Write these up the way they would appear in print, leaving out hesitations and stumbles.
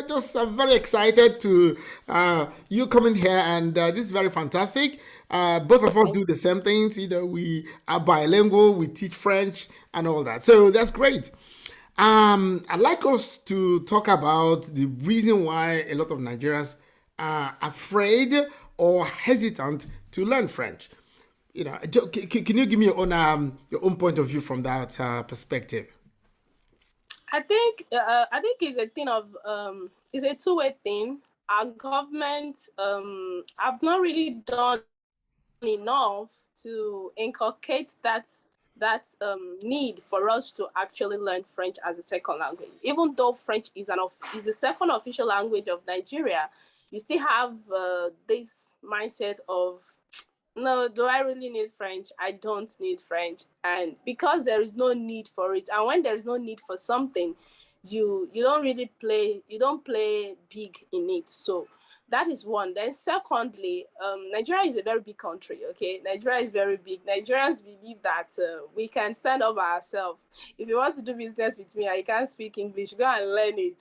Just I'm very excited to you coming here, and this is very fantastic. Both of us Thank do the same things. We are bilingual, we teach French and all that, so that's great. I'd like us to talk about the reason why a lot of Nigerians are afraid or hesitant to learn French. Can you give me your own point of view from that perspective? I think it's a thing of it's a two-way thing. Our government have not really done enough to inculcate that need for us to actually learn French as a second language. Even though French is the second official language of Nigeria, you still have this mindset of no, do I really need French? I don't need French. And because there is no need for it, and when there is no need for something, you don't play big in it. So that is one. Then secondly, Nigeria is a very big country. Okay, Nigeria is very big. Nigerians believe that we can stand up by ourselves. If you want to do business with me, I can't speak English. Go and learn it.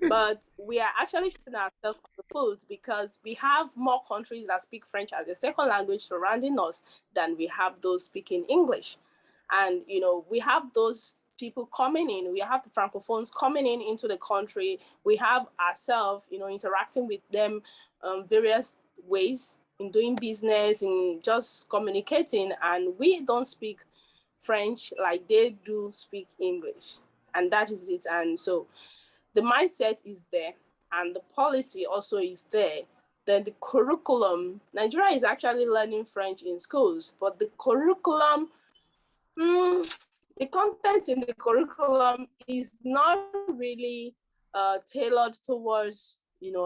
But we are actually shooting ourselves on the foot because we have more countries that speak French as a second language surrounding us than we have those speaking English. And we have those people coming in. We have the francophones coming in into the country. We have ourselves, interacting with them various ways in doing business, in just communicating, and we don't speak French like they do speak English, and that is it. And so the mindset is there and the policy also is there. Then the curriculum, Nigeria is actually learning French in schools, but the curriculum, the content in the curriculum is not really tailored towards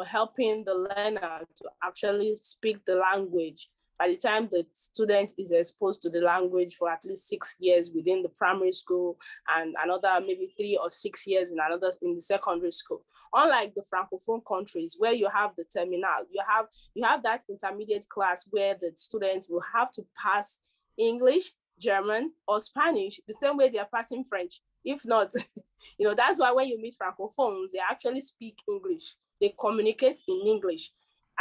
helping the learner to actually speak the language by the time the student is exposed to the language for at least 6 years within the primary school and another maybe 3 or 6 years in the secondary school. Unlike the francophone countries where you have the terminal, you have that intermediate class where the students will have to pass English, German, or Spanish the same way they are passing French. If not, that's why when you meet francophones, they actually speak English. They communicate in English.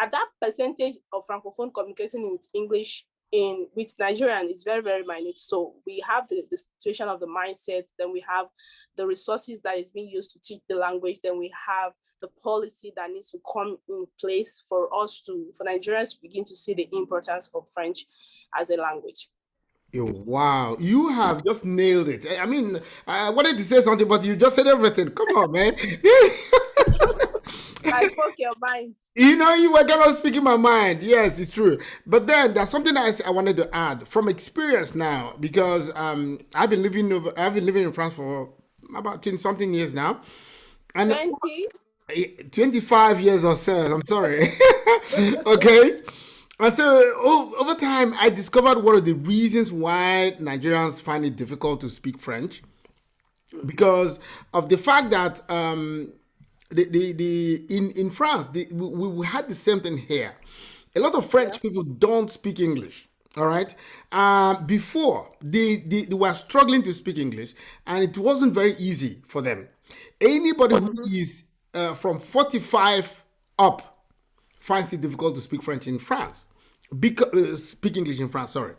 At that percentage of francophone communicating with English in with Nigerian is very, very minute. So we have the situation of the mindset, then we have the resources that is being used to teach the language, then we have the policy that needs to come in place for Nigerians to begin to see the importance of French as a language. Wow, you have just nailed it. I mean, I wanted to say something, but you just said everything. Come on, man. I spoke your mind. You were kind of speaking my mind. Yes, it's true. But then there's something I wanted to add from experience now, because I've been living in France for about 10 something years now, and 20. 25 years or so. I'm sorry. Okay. And so over time, I discovered one of the reasons why Nigerians find it difficult to speak French, because of the fact that in France we had the same thing here. A lot of Yeah. French people don't speak English. All right. Before they were struggling to speak English, and it wasn't very easy for them. Anybody who is from 45 up finds it difficult to speak French in France, because speak English in France. Sorry,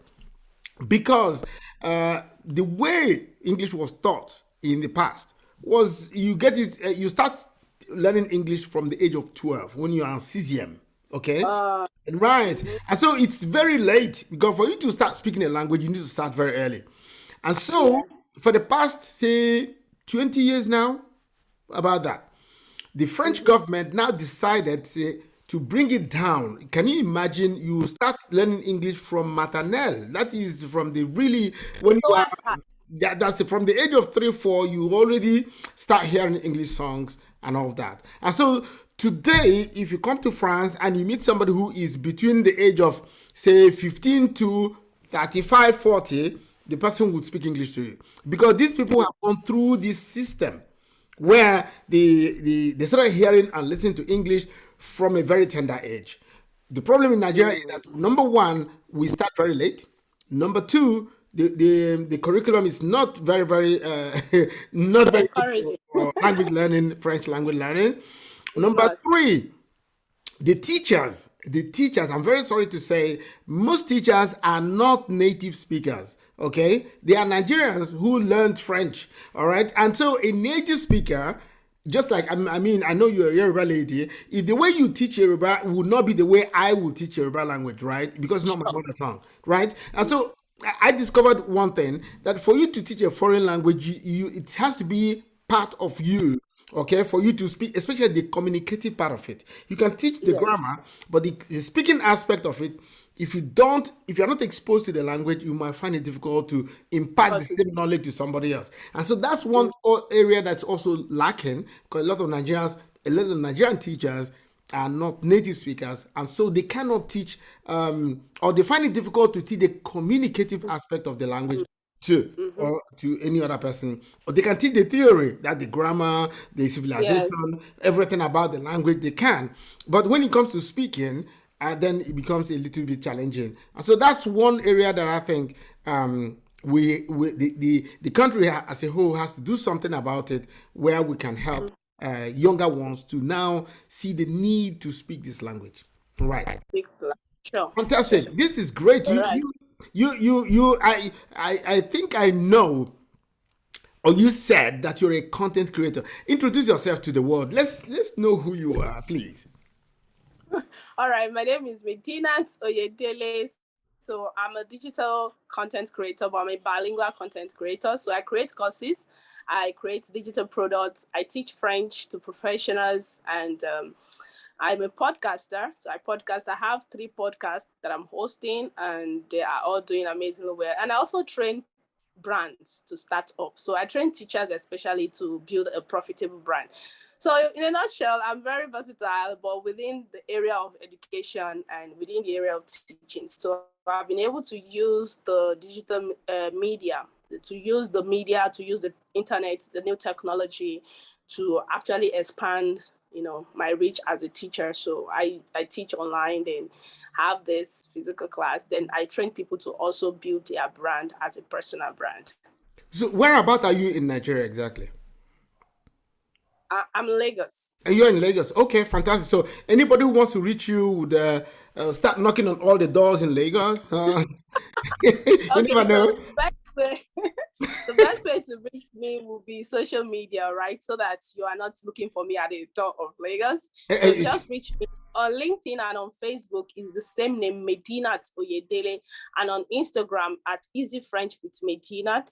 because the way English was taught in the past was you start learning English from the age of 12 when you are on CZM. Okay. Uh, Right. And so it's very late, because for you to start speaking a language, you need to start very early. And so yeah. for the past, say, 20 years now, about that, the French Mhm. government now decided to bring it down. Can you imagine? You start learning English from maternelle. That is from the really when you are. Lowest part. That's it. From the age of 3, 4, you already start hearing English songs and all that. And so today, if you come to France and you meet somebody who is between the age of, say, 15 to 35, 40, the person would speak English to you, because these people have gone through this system where they started hearing and listening to English from a very tender age. The problem in Nigeria is that, number one, we start very late. Number two, the curriculum is not very, very not very good Encouraging. for language learning, French language learning. Number But three, the teachers, I'm very sorry to say, most teachers are not native speakers. Okay, they are Nigerians who learned French. All right, and so a native speaker, just like I mean, I know you're a Yoruba lady. If the way you teach Yoruba would not be the way I will teach Yoruba language, right? Because it's not my sure. mother tongue, right? And so I discovered one thing, that for you to teach a foreign language, it has to be part of you, okay, for you to speak, especially the communicative part of it. You can teach the Yes. grammar, but the speaking aspect of it, if you're not exposed to the language, you might find it difficult to impact the Because same knowledge to somebody else. And so that's one area that's also lacking, because a lot of Nigerian teachers are not native speakers, and so they cannot teach, or they find it difficult to teach the communicative aspect of the language to, mm-hmm. or to any other person. Or they can teach the theory, that the grammar, the Yes. civilization, everything about the language they can. But when it comes to speaking, then it becomes a little bit challenging. And so that's one area that I think, the country as a whole has to do something about it, where we can help younger ones to now see the need to speak this language. Right. Big plan. Sure. Sure. Fantastic. This is great. All You right. you you I think I know, or you said that you're a content creator. Introduce yourself to the world. Let's know who you are, please. All right. My name is Medinat Oyedele. So I'm a digital content creator, but I'm a bilingual content creator. So I create courses, I create digital products, I teach French to professionals, and I'm a podcaster. So I podcast. I have 3 podcasts that I'm hosting, and they are all doing amazingly well. And I also train brands to start up. So I train teachers especially to build a profitable brand. So in a nutshell, I'm very versatile, but within the area of education and within the area of teaching. So I've been able to use the digital media, to use the internet, the new technology, to actually expand, my reach as a teacher. So I teach online, then have this physical class, then I train people to also build their brand as a personal brand. So whereabout are you in Nigeria exactly? I'm Lagos. And you're in Lagos. Okay, fantastic. So anybody who wants to reach you would start knocking on all the doors in Lagos. You Okay, never so know. the best way the best way to reach me will be social media, right? So that you are not looking for me at the door of Lagos. Eh, So eh, just reach me on LinkedIn and on Facebook is the same name, Medinat Oyedele, and on Instagram at Easy French with Medinat.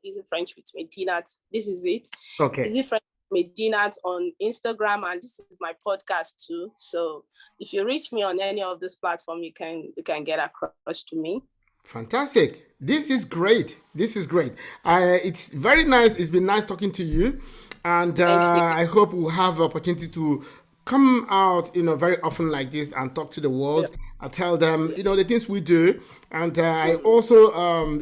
Easy French with Medinat. This is it. Okay. Easy French Medinat on Instagram, and this is my podcast too. So if you reach me on any of this platform, you can get across to me. Fantastic. This is great. This is great. It's very nice. It's been nice talking to you. And Thank you. I hope we'll have the opportunity to come out, very often like this and talk to the Yeah. world. I tell them, the things we do. And I also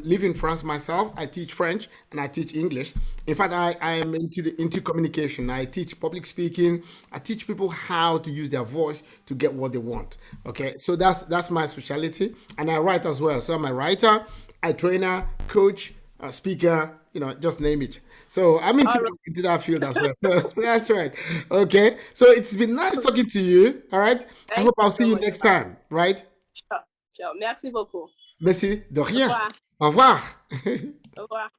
live in France myself. I teach French and I teach English. In fact, I am into communication. I teach public speaking. I teach people how to use their voice to get what they want. Okay, so that's my specialty. And I write as well. So I'm a writer, a trainer, coach, a speaker. Just name it. So I'm All right. into that field as well. So that's right. Okay. So it's been nice talking to you. All right. I Thank hope you I'll see so you much. next time. Right. Sure. Sure. Merci beaucoup. Merci. De Au rien. revoir. Au revoir. Au revoir.